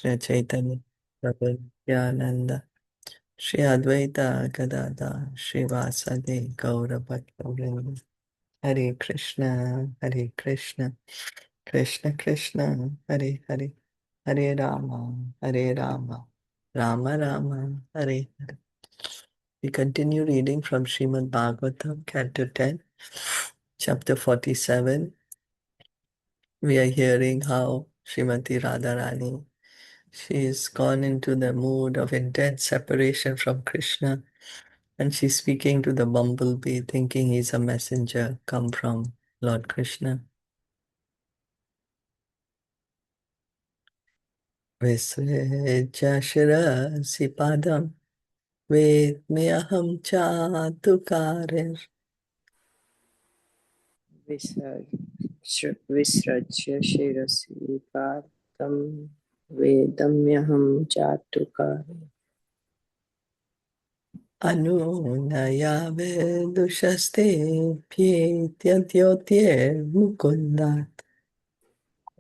Krishna Chaitanya Prabhu Nityananda Shri Advaita Gadada Shri Vasadi Gaura Bhattacharya Hare Krishna Krishna Krishna Hare Hare Hare Rama Rama Rama Hare Hare. We continue reading from Srimad Bhagavatam, Canto 10, Chapter 47. We are hearing how Srimati Radharani, she is gone into the mood of intense separation from Krishna, and she's speaking to the bumblebee, thinking he's a messenger come from Lord Krishna. Visreja shirasi padam vedmyaham chatukarir. विसृज्य शिरसि पादं वेदम्यहं चाटुकारे Anunaya vedushaste pyetyadyotyir mukundat.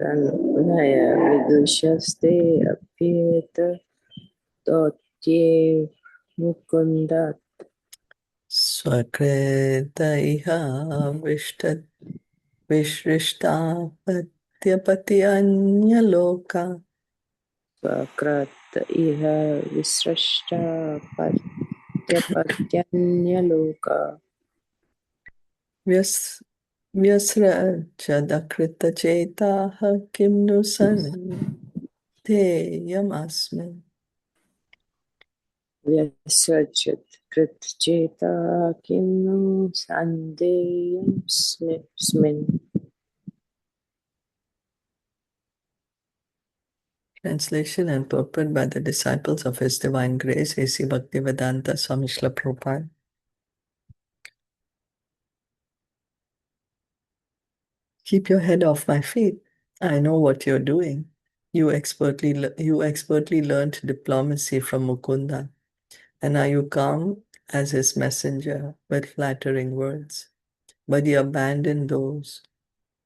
तन्मय विदुषस्ते अप्येत तोत्ये मुकुन्दात् Swakreta iha vishrishtapatyapati anyaloka. स्वकृत इह विसृष्टा पत्यपत्यन्यलोका Vyasraja chetaha kim nu santeyamasmin. व्यसृजत् कृतचेता किं नु सन्देयमस्मिन् Translation and purport by the disciples of His Divine Grace, A.C. Bhaktivedanta Swami Srila Prabhupada. Keep your head off my feet. I know what you're doing. You expertly learned diplomacy from Mukunda, and now you come as his messenger with flattering words. But he abandoned those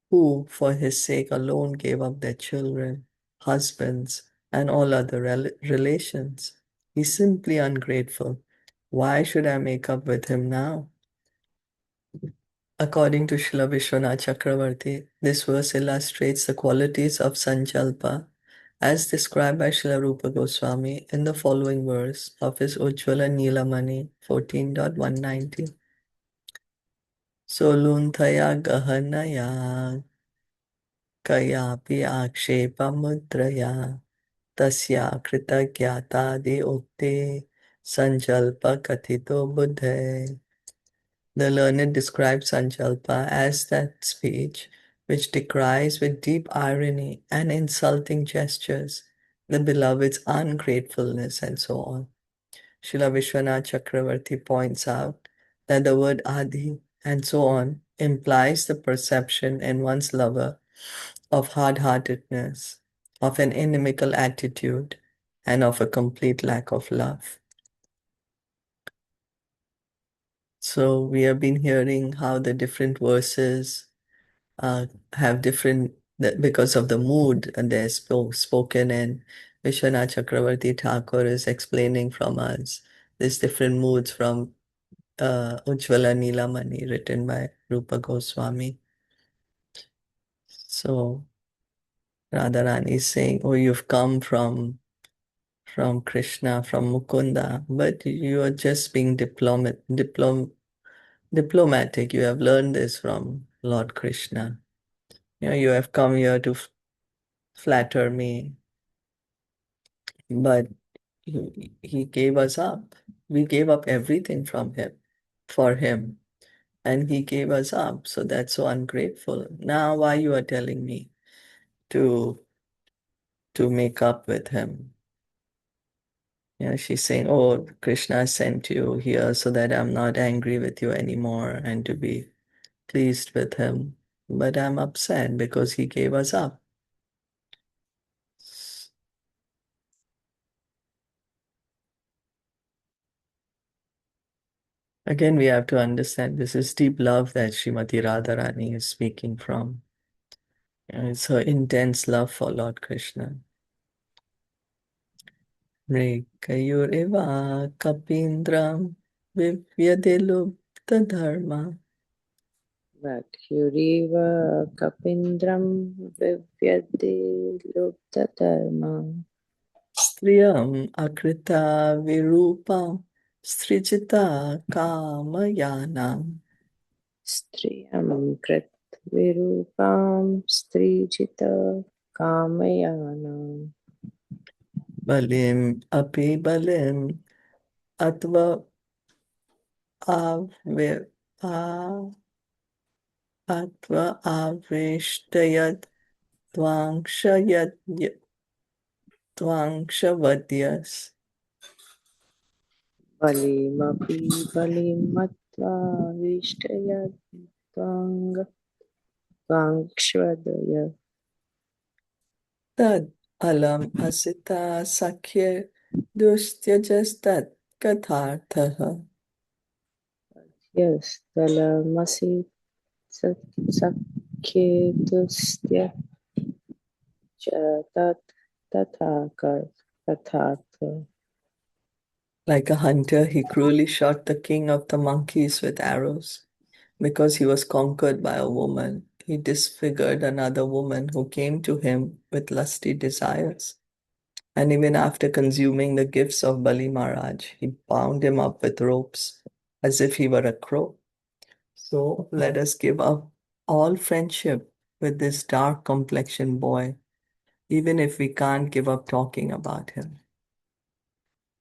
who, for his sake alone, gave up their children, husbands, and all other relations. He's simply ungrateful. Why should I make up with him now? According to Srila Vishwanath Chakravarti, this verse illustrates the qualities of Sankalpa as described by Srila Rupa Goswami in the following verse of his Ujjvala Nilamani 14.190. Solunthaya gahanaya kayapi akshepa mudraya tasya krita gyatadi ukte sankalpa kathito buddhe. The learned describes Sankalpa as that speech which decries with deep irony and insulting gestures the beloved's ungratefulness and so on. Srila Vishwanath Chakravarti points out that the word adi and so on implies the perception in one's lover of hard-heartedness, of an inimical attitude, and of a complete lack of love. So we have been hearing how the different verses have different, because of the mood and they're spoken, and Vishwanath Chakravarti Thakur is explaining from us these different moods from Ujjvala Nilamani written by Rupa Goswami. So Radharani is saying, oh, you've come from Krishna, from Mukunda, but you are just being diplomatic. You have learned this from Lord Krishna. You have come here to flatter me, but he gave us up. We gave up everything from him, for him, and he gave us up. So that's so ungrateful. Now, why you are telling me to make up with him? She's saying, oh, Krishna sent you here so that I'm not angry with you anymore and to be pleased with him. But I'm upset because he gave us up. Again, we have to understand this is deep love that Srimati Radharani is speaking from. It's her intense love for Lord Krishna. Mrekayureva kapindram vivyadiluptadharma Vakyuriva Kapindram Vivyade Luptatarma striyam akrita virupa strijita kamayanam. Striyam Krit Virupam Strijita Kamayanam Balim api balim atva ave atva aveshtayat tvangshayat tvangshavadyas. Balimapi Balimatva Vishtayat Tvang Tvangshvadaya Tad alam asita sakye dustyajastat katharthaha. Yes Talamasi Sakhetustya Chatat Tathakar Tathatha Like a hunter, he cruelly shot the king of the monkeys with arrows. Because he was conquered by a woman, he disfigured another woman who came to him with lusty desires. And even after consuming the gifts of Bali Maharaj, he bound him up with ropes as if he were a crow. So let us give up all friendship with this dark complexioned boy, even if we can't give up talking about him.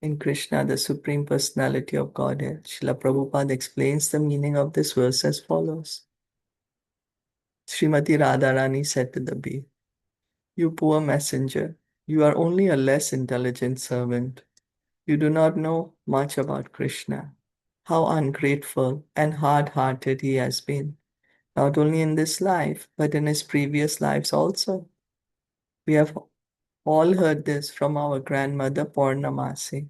In Krishna, the Supreme Personality of Godhead, Srila Prabhupada explains the meaning of this verse as follows. Srimati Radharani said to the bee, "You poor messenger, you are only a less intelligent servant. You do not know much about Krishna. How ungrateful and hard-hearted he has been, not only in this life, but in his previous lives also. We have all heard this from our grandmother Purnamasi.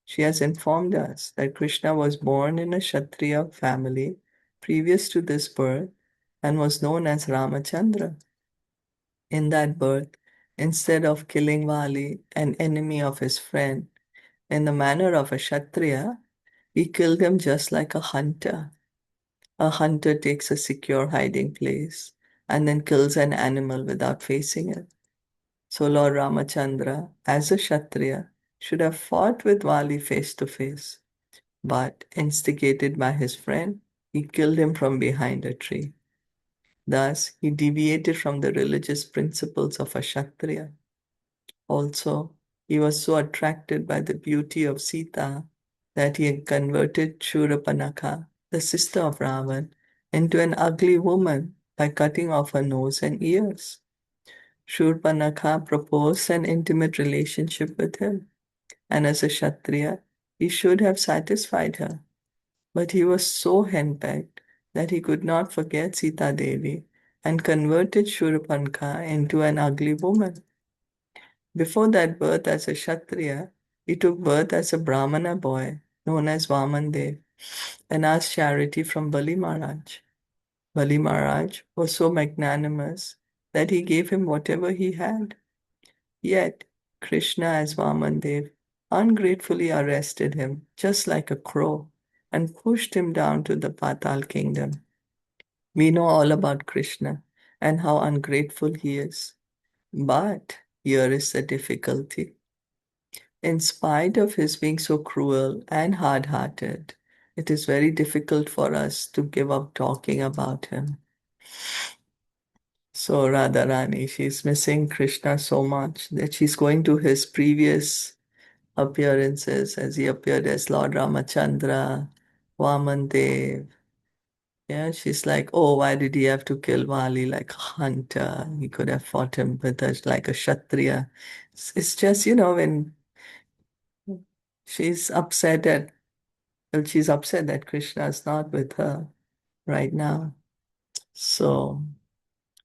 She has informed us that Krishna was born in a Kshatriya family previous to this birth and was known as Ramachandra. In that birth, instead of killing Vali, an enemy of his friend, in the manner of a Kshatriya, he killed him just like a hunter. A hunter takes a secure hiding place and then kills an animal without facing it. So Lord Ramachandra, as a Kshatriya, should have fought with Vali face to face, but instigated by his friend, he killed him from behind a tree. Thus, he deviated from the religious principles of a Kshatriya. Also, he was so attracted by the beauty of Sita that he had converted Shurapanakha, the sister of Ravan, into an ugly woman by cutting off her nose and ears. Shurpanakha proposed an intimate relationship with him, and as a Kshatriya, he should have satisfied her. But he was so henpecked that he could not forget Sita Devi and converted Shurpanakha into an ugly woman. Before that birth as a Kshatriya, he took birth as a Brahmana boy known as Vamandev and asked charity from Bali Maharaj. Bali Maharaj was so magnanimous that he gave him whatever he had. Yet, Krishna as Vamandev ungratefully arrested him just like a crow and pushed him down to the Patal kingdom. We know all about Krishna and how ungrateful he is. But here is the difficulty. In spite of his being so cruel and hard hearted, it is very difficult for us to give up talking about him. So Radharani, she's missing Krishna so much that she's going to his previous appearances as he appeared as Lord Ramachandra, Vaman Dev. Yeah, she's like, oh, why did he have to kill Vali like a hunter? He could have fought him with us like a Kshatriya. It's just, when she's upset at well, she's upset that Krishna is not with her right now. So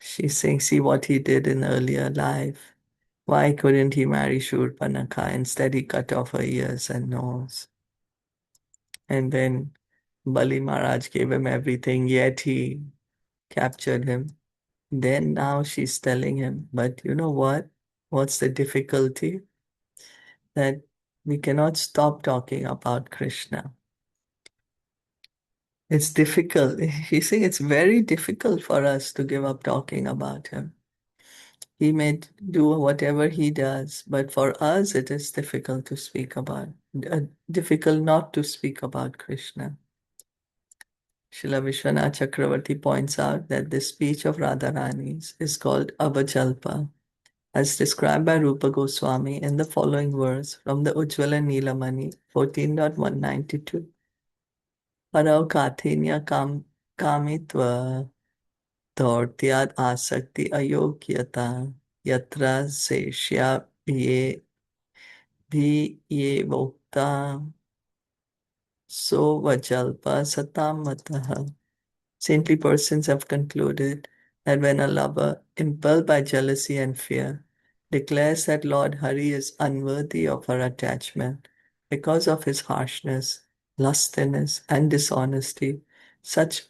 she's saying, see what he did in earlier life. Why couldn't he marry Shurpanakha? Instead, he cut off her ears and nose. And then Bali Maharaj gave him everything, yet he captured him. Then now she's telling him, but you know what? What's the difficulty? that we cannot stop talking about Krishna. It's difficult. He's saying it's very difficult for us to give up talking about him. He may do whatever he does, but for us it is difficult to speak about, difficult not to speak about Krishna. Srila Vishwanath Chakravarti points out that the speech of Radharani's is called Avajalpa, as described by Rupa Goswami in the following verse from the Ujjvala Nilamani 14.192. Parau Caitaniya Kamitva Dhaurtyad Asakti Ayogyata Yatra Seshya Bhi Ye Vokta So Vajalpa Satamataha. Saintly persons have concluded that when a lover, impelled by jealousy and fear, declares that Lord Hari is unworthy of her attachment because of his harshness, lustiness, and dishonesty, such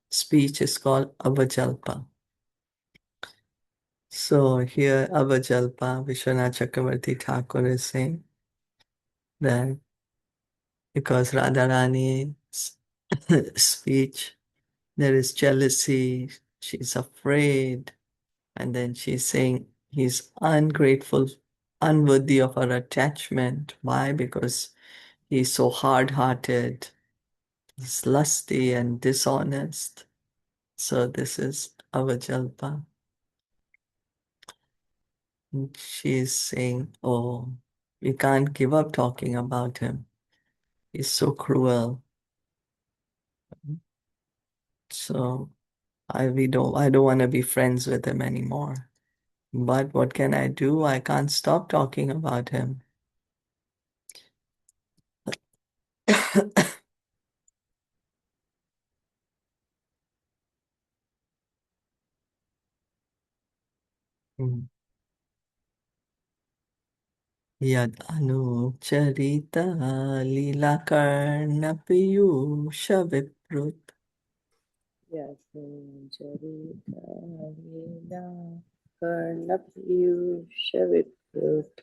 speech is called avajalpa. So here, avajalpa, Vishwanath Chakravarti Thakur is saying that because Radharani's speech, there is jealousy, she's afraid, and then she's saying he's ungrateful, unworthy of her attachment. Why? Because he's so hard-hearted, he's lusty and dishonest. So this is Avajalpa. And she's saying, oh, we can't give up talking about him. He's so cruel. So I don't want to be friends with him anymore. But what can I do? I can't stop talking about him. यद अनुचरित लीलाकर्णपीयूष विप्रुत Yasminjarita Lila Karnapiyusha Viprut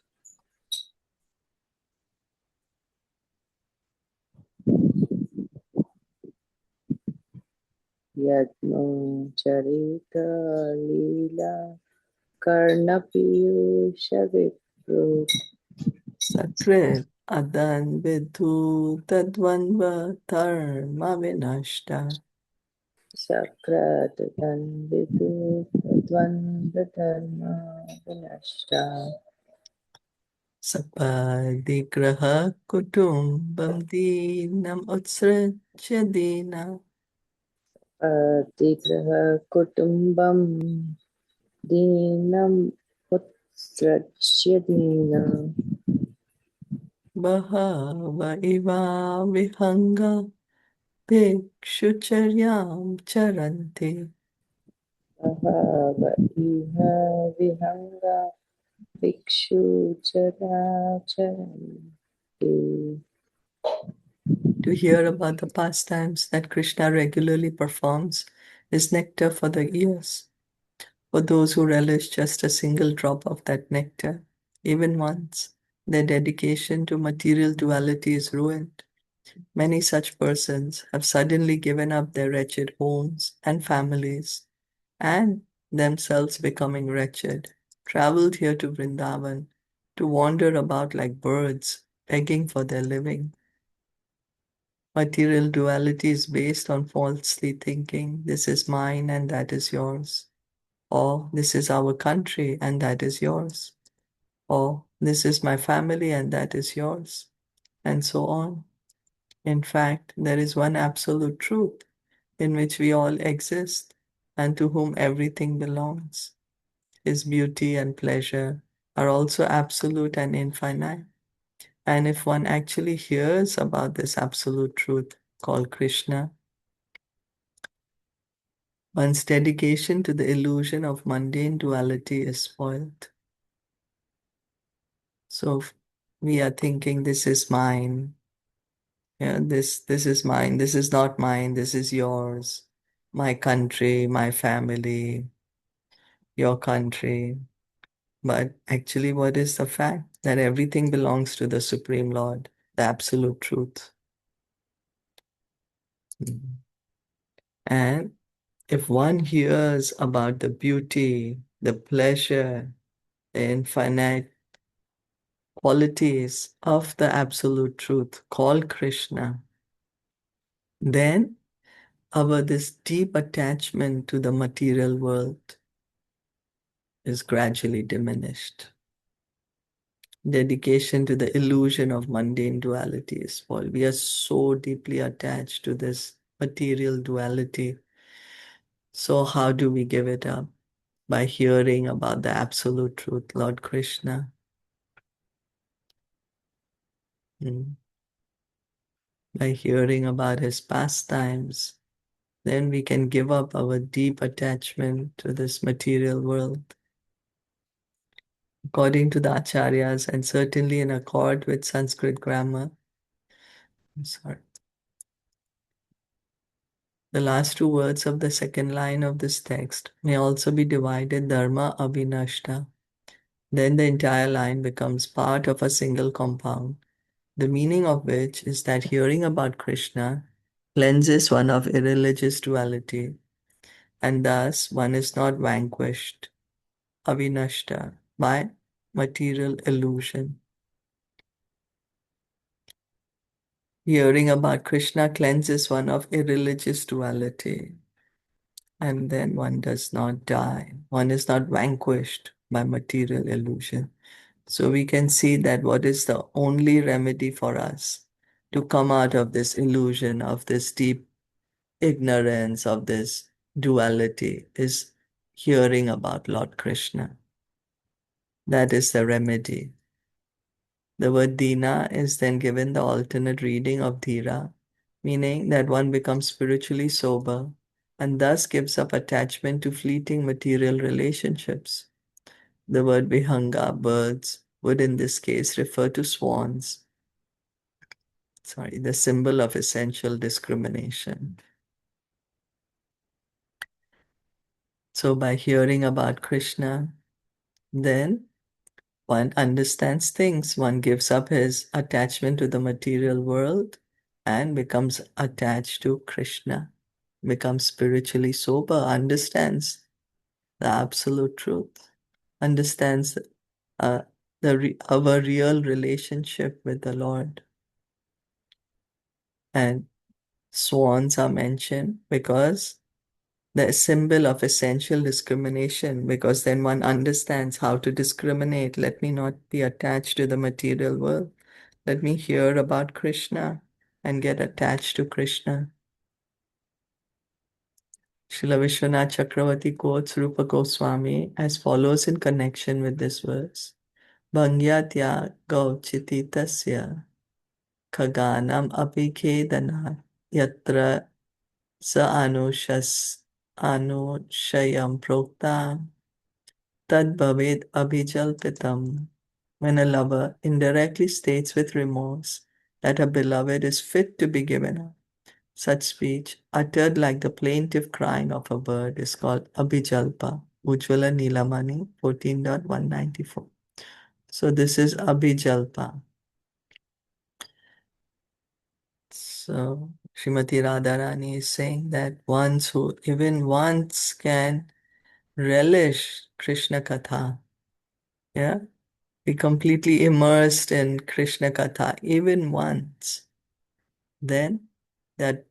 Yadno Charita Lila Karnapiyusha Viprut सकृत अदन विधु तद्वन्व धर्म विनष्टा Sakrat Dandidu Dvanda Dharma Vinashta सपदिग्रह कुटुम्बं दीनम् उत्सृज्य दीना Atigraha Kutumbam Dinam Utsrachya Dinam बहव इवा विहंगा भिक्षुचर्यां चरन्ति Ahava Iha Vihanga Bhikshu Characharanti. To hear about the pastimes that Krishna regularly performs is nectar for the ears. For those who relish just a single drop of that nectar, even once, their dedication to material duality is ruined. Many such persons have suddenly given up their wretched homes and families, and themselves becoming wretched, traveled here to Vrindavan to wander about like birds, begging for their living. Material duality is based on falsely thinking this is mine and that is yours, or this is our country and that is yours, or this is my family and that is yours, and so on. In fact, there is one absolute truth in which we all exist and to whom everything belongs. His beauty and pleasure are also absolute and infinite. And if one actually hears about this absolute truth called Krishna, one's dedication to the illusion of mundane duality is spoiled. So we are thinking this is mine, this is mine, this is not mine, this is yours, my country, my family, your country. But actually, what is the fact? that everything belongs to the Supreme Lord, the Absolute Truth. And if one hears about the beauty, the pleasure, the infinite qualities of the Absolute Truth called Krishna, then our this deep attachment to the material world is gradually diminished. Dedication to the illusion of mundane duality is spoiled. We are so deeply attached to this material duality. So how do we give it up? By hearing about the Absolute Truth, Lord Krishna. Mm. By hearing about his pastimes, then we can give up our deep attachment to this material world. According to the acharyas, and certainly in accord with Sanskrit grammar, sorry, the last two words of the second line of this text may also be divided dharma abhinashta. Then the entire line becomes part of a single compound, the meaning of which is that hearing about Krishna cleanses one of irreligious duality, and thus one is not vanquished, avinashta, by material illusion. Hearing about Krishna cleanses one of irreligious duality, and then one does not die. One is not vanquished by material illusion. So we can see that what is the only remedy for us to come out of this illusion, of this deep ignorance, of this duality, is hearing about Lord Krishna. That is the remedy. The word dina is then given the alternate reading of dhira, meaning that one becomes spiritually sober and thus gives up attachment to fleeting material relationships. The word vihanga, birds, would in this case refer to swans. Sorry, the symbol of essential discrimination. So by hearing about Krishna, then one understands things. One gives up his attachment to the material world and becomes attached to Krishna, becomes spiritually sober, understands the absolute truth, understands uh, our real relationship with the Lord. And swans are mentioned because the symbol of essential discrimination, because then one understands how to discriminate. Let me not be attached to the material world. Let me hear about Krishna and get attached to Krishna. Srila Vishwanath Chakravarti quotes Rupa Goswami as follows in connection with this verse. Bhangyatya gauchititasya kaganam abhikedana yatra sa anushayam prokta tad bhaved abhijalpitam. When a lover indirectly states with remorse that a beloved is fit to be given up, such speech, uttered like the plaintive crying of a bird, is called abhijalpa. Ujjwala Nilamani, 14.194. So this is abhijalpa. So Srimati Radharani is saying that ones who even once can relish Krishna Katha, yeah, be completely immersed in Krishna Katha, even once, then that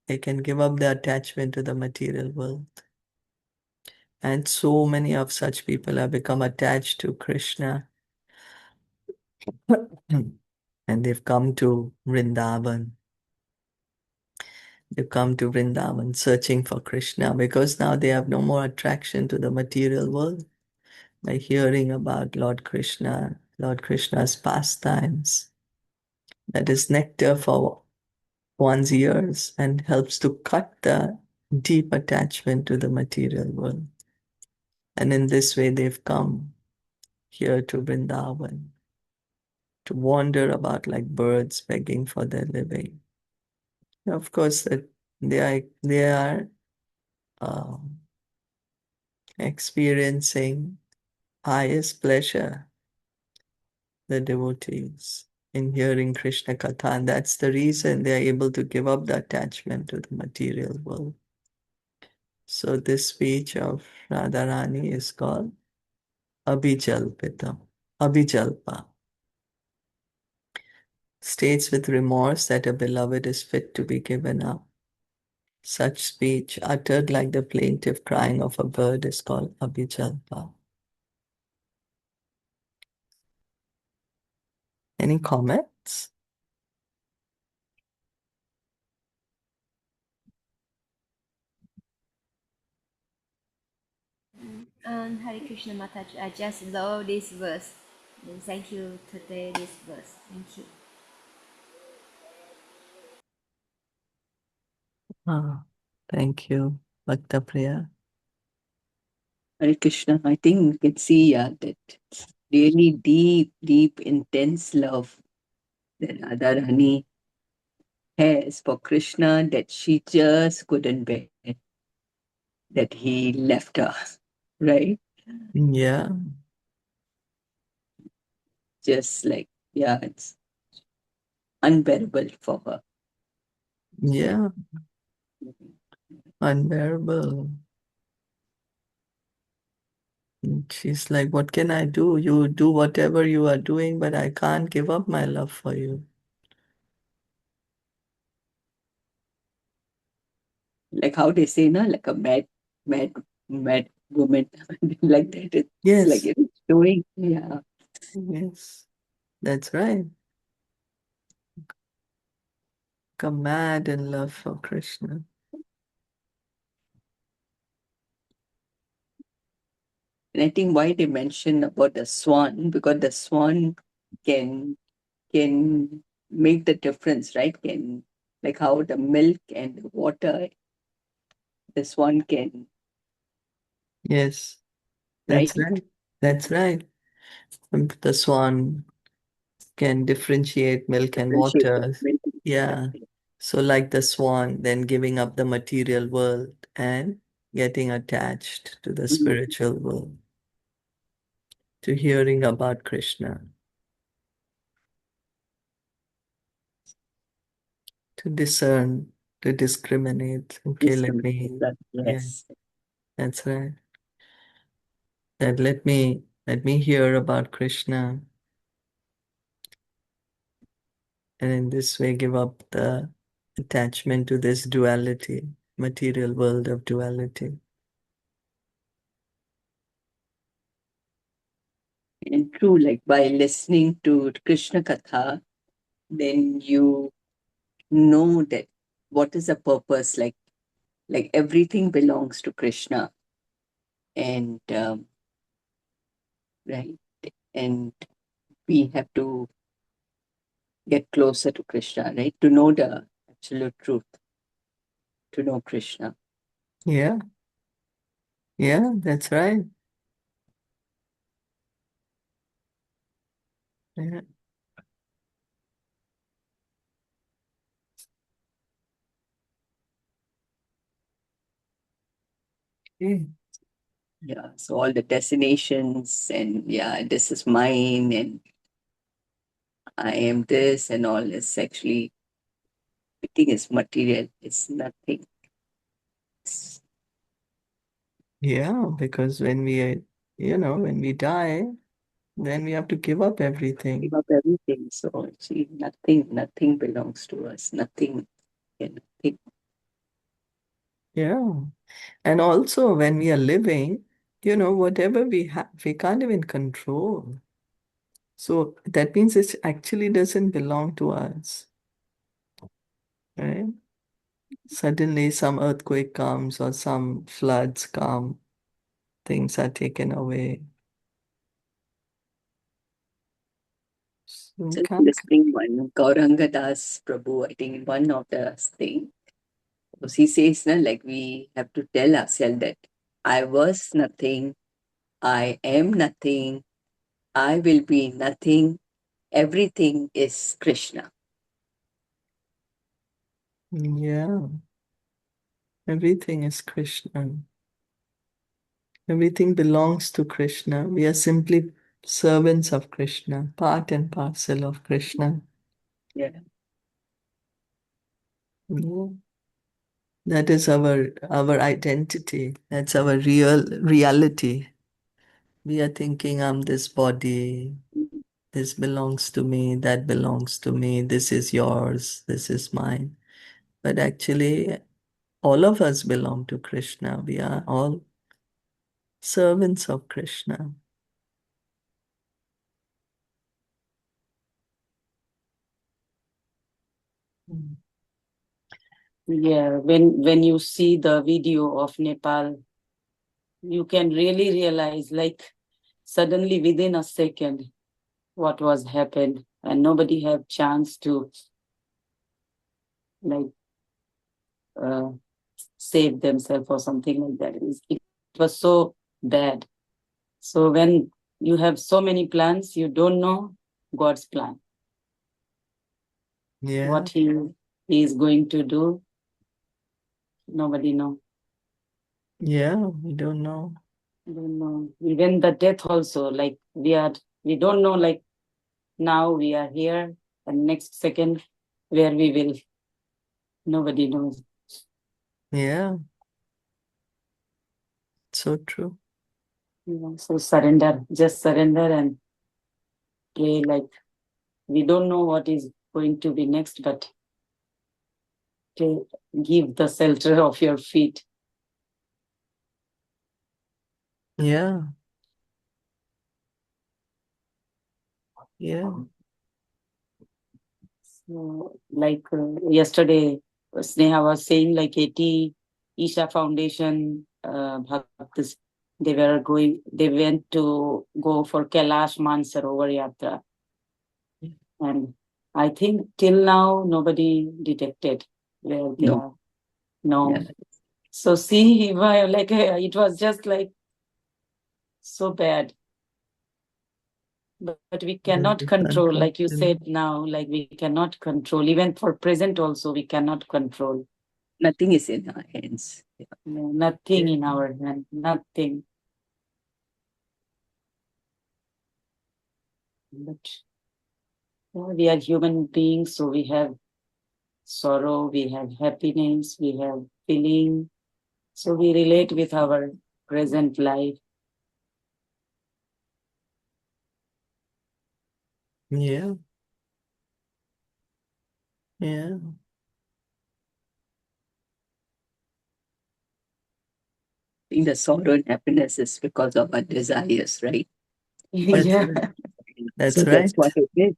they can give up the attachment to the material world. And so many of such people have become attached to Krishna and they've come to Vrindavan. They've come to Vrindavan searching for Krishna because now they have no more attraction to the material world. By hearing about Lord Krishna, Lord Krishna's pastimes, that is nectar for one's ears and helps to cut the deep attachment to the material world. And in this way, they've come here to Vrindavan to wander about like birds begging for their living. Of course, that they are experiencing highest pleasure the devotees in hearing Krishna Katha, and that's the reason they are able to give up the attachment to the material world. So this speech of Radharani is called Abhijalpita, Abhijalpa. States with remorse that a beloved is fit to be given up. Such speech, uttered like the plaintive crying of a bird, is called Abhijalpa. Any comments? Hare Krishna Mataji, I just love this verse. Thank you today this verse. Thank you. Ah, thank you, Bhakta Priya. Hare Krishna, I think we can see that really deep, deep, intense love that Radharani has for Krishna that she just couldn't bear that he left her, right? Yeah, Just like, yeah, it's unbearable for her. yeah, unbearable. And she's like, what can I do? You do whatever you are doing, but I can't give up my love for you. Like how they say, na, like a mad, mad woman, like that. It's like Yes, it's showing, yeah. yes, that's right. Come mad in love for Krishna. And I think why they mention about the swan, because the swan can can make the difference, right? Can like how the milk and the water, the swan can, Yes, right? that's right. That's right. The swan can differentiate milk and Differentiate the water. milk and water. Yeah. So, like the swan, then giving up the material world and getting attached to the Mhm. spiritual world, to hearing about Krishna, to discern, to discriminate. Okay, let Discriminate me, that, yeah, yes. that's right. That let me hear about Krishna, and in this way give up the attachment to this duality, material world of duality. And true, like by listening to Krishna Katha, then you know that what is the purpose, like everything belongs to Krishna, and right, and we have to get closer to Krishna, right? To know the absolute truth, to know Krishna. Yeah, yeah, that's right. Yeah. Okay. Yeah, so all the destinations and yeah, this is mine and I am this and all is actually everything is material. It's nothing. It's Yeah, because when we die, then we have to give up give everything. up everything. So actually nothing belongs to us. Nothing, yeah, nothing. Yeah. And also when we are living, whatever we have, we can't even control. So that means it actually doesn't belong to us, right? Suddenly some earthquake comes or some floods come, things are taken away. So we Just can't. listening one Gauranga Das Prabhu, I think in one of the thing, because he says na, like we have to tell ourselves that I was nothing, I am nothing, I will be nothing, everything is Krishna. Yeah, everything is Krishna. Everything belongs to Krishna. We are simply servants of Krishna, part and parcel of Krishna. Yeah. Yeah. That is our identity. That's our reality. We are thinking, I'm this body, this belongs to me, that belongs to me, this is yours, this is mine. But actually, all of us belong to Krishna. We are all servants of Krishna. Mm. Yeah, when you see the video of Nepal, you can really realize, like, suddenly within a second what was happened, and nobody had chance to like uh, save themselves or something like that. It was so bad. So when you have so many plans, you don't know God's plan, Yeah, what he is going to do. Nobody know. yeah, we don't know. Don't know. Even the death also, like we don't know, like now we are here and next second where we will. Nobody knows. Yeah, so true. So surrender, just surrender and pray, like we don't know what is going to be next, but to give the shelter of your feet. Yeah, yeah. So, like yesterday, Sneha was saying, like 80 Isha Foundation bhaktas, they went to go for Kailash Mansarovar Yatra. And I think till now, nobody detected where they No. are. No. Yeah. So see, like it was just like so bad. But we cannot Very control, like you unfortunate. said now, like we cannot control. Even for present also, we cannot control. Nothing is in our hands. Yeah. No, nothing Yeah. in our hand, nothing. But yeah, we are human beings, so we have sorrow, we have happiness, we have feeling. So we relate with our present life. Yeah, yeah, I think the sorrow and happiness is because of our desires, right? that's Yeah. right. That's So that's right. what it is.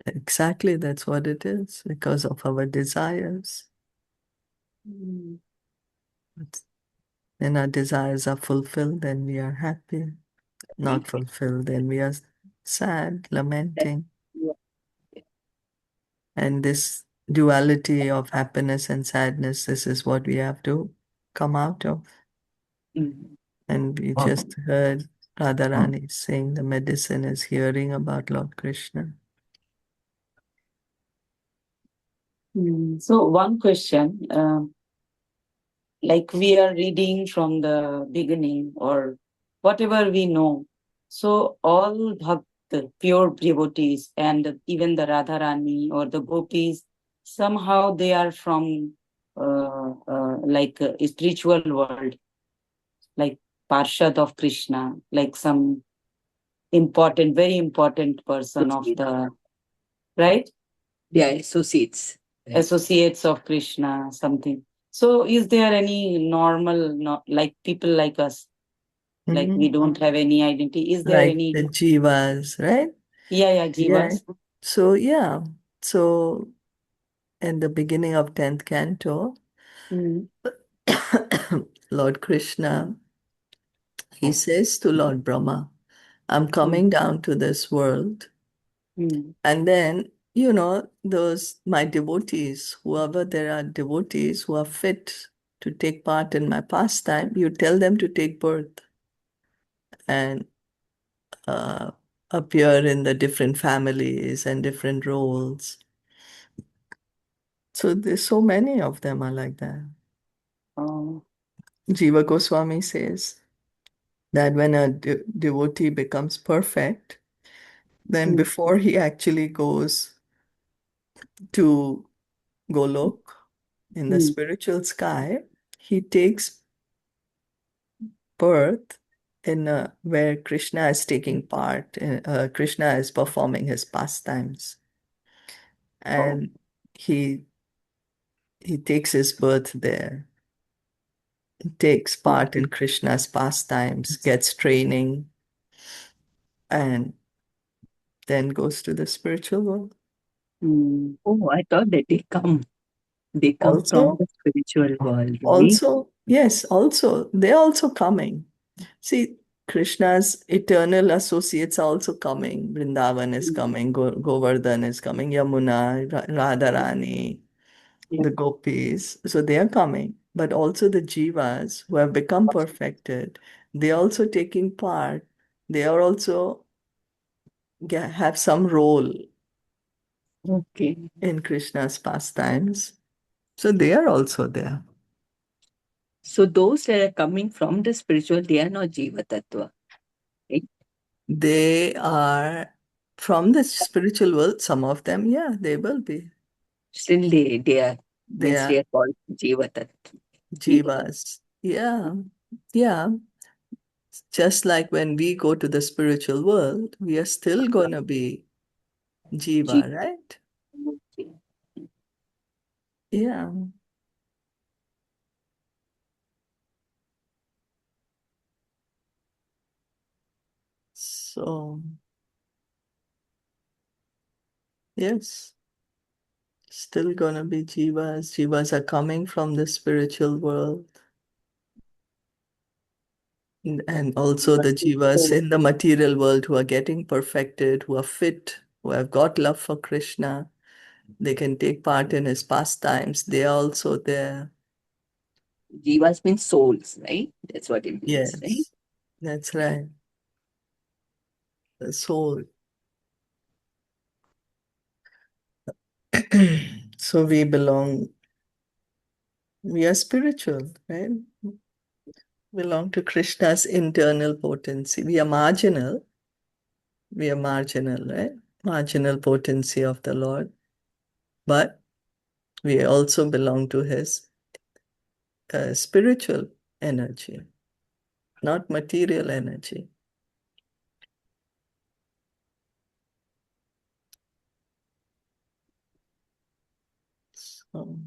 Exactly, that's what it is, because of our desires. Mm. It's- When our desires are fulfilled, then we are happy. Not fulfilled, then we are sad, That, lamenting. yeah. And this duality of happiness and sadness, this is what we have to come out of. Mhm. And we just heard Radharani saying the medicine is hearing about Lord Krishna. So one question, like we are reading from the beginning or whatever we know. So all bhakt, pure devotees, and even the Radharani or the gopis, somehow they are from like a spiritual world, like Parshad of Krishna, like some important, very important person of Associates. the, right? They are associates. Right. Associates of Krishna, something. So is there any normal, not like people like us, like we Mhm. don't have any identity? Is there Like any? the jivas, right? Yeah, Yeah. jivas. So, yeah. So, in the beginning of 10th canto, Mm, Lord Krishna, he says to Lord Brahma, I'm mm, coming down to this world. mm, And then, those my devotees, whoever there are devotees who are fit to take part in my pastime, you tell them to take birth and uh, appear in the different families and different roles. So there's so many of them are like that. oh, Jiva Goswami says. that when a devotee becomes perfect, then before he actually goes to Golok in the spiritual sky, he takes birth in where Krishna is taking part. Krishna is performing his pastimes, and he takes his birth there, takes part in Krishna's pastimes, gets training, and then goes to the spiritual world. Oh, I thought that they come from Also, the spiritual world, right? yes, they're also coming. See, Krishna's eternal associates are also coming. Vrindavan is coming, Govardhan is coming, Yamuna, Radharani, Yeah. the gopis. So they are coming. But also the jivas who have become perfected, they are also taking part. They are also have some role Okay. in Krishna's pastimes. So they are also there. So those that are coming from the spiritual, they are not Jiva Tattva, right? They are from the spiritual world. Some of them, yeah, they will be. Still they are, They means are they are called Jiva Tattva. Jiva Tattva. jivas. Yeah, yeah. Just like when we go to the spiritual world, we are still going to be jiva, Jiva. right? Okay. Yeah. So, yes, still going to be jivas. Jivas are coming from the spiritual world. And also Jiva the jivas Tattva. in the material world who are getting perfected, who are fit, who have got love for Krishna. They can take part in his pastimes. They are also there. Jivas means souls, right? That's what it means, right? Yes, that's right. The soul. So we are spiritual, right? Belong to Krishna's internal potency. We are marginal, right? Marginal potency of the Lord. But we also belong to his spiritual energy, not material energy. So,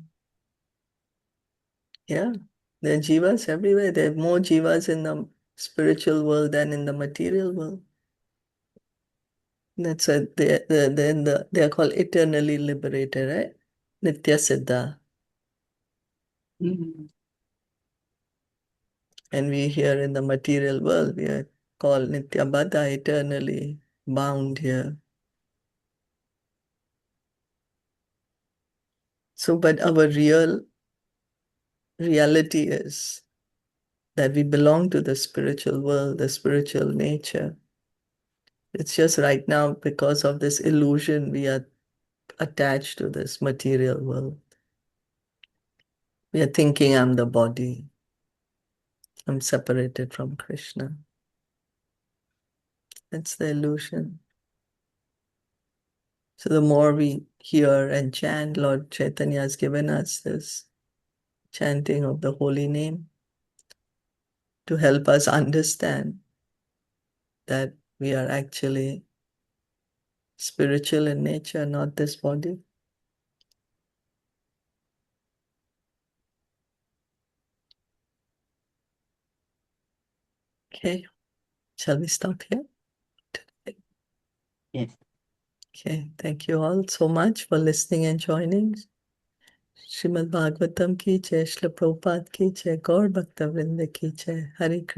yeah, there are jivas everywhere. There are more jivas in the spiritual world than in the material world. That's why they are called eternally liberated, right? Nitya Siddha. Mm. And we here in the material world, we are called Nitya Baddha, eternally bound here. So, but our reality is that we belong to the spiritual world, the spiritual nature. It's just right now because of this illusion, we are attached to this material world. We are thinking I'm the body, I'm separated from Krishna. That's the illusion. So the more we hear and chant, Lord Chaitanya has given us this chanting of the holy name to help us understand that we are actually spiritual in nature, not this body. Okay, shall we stop here? Yes. Okay, thank you all so much for listening and joining. Srimad Bhagavatam ki jai, Srila Prabhupada ki jai, Gaur Bhakta Vrinda ki jai. Hare Krishna.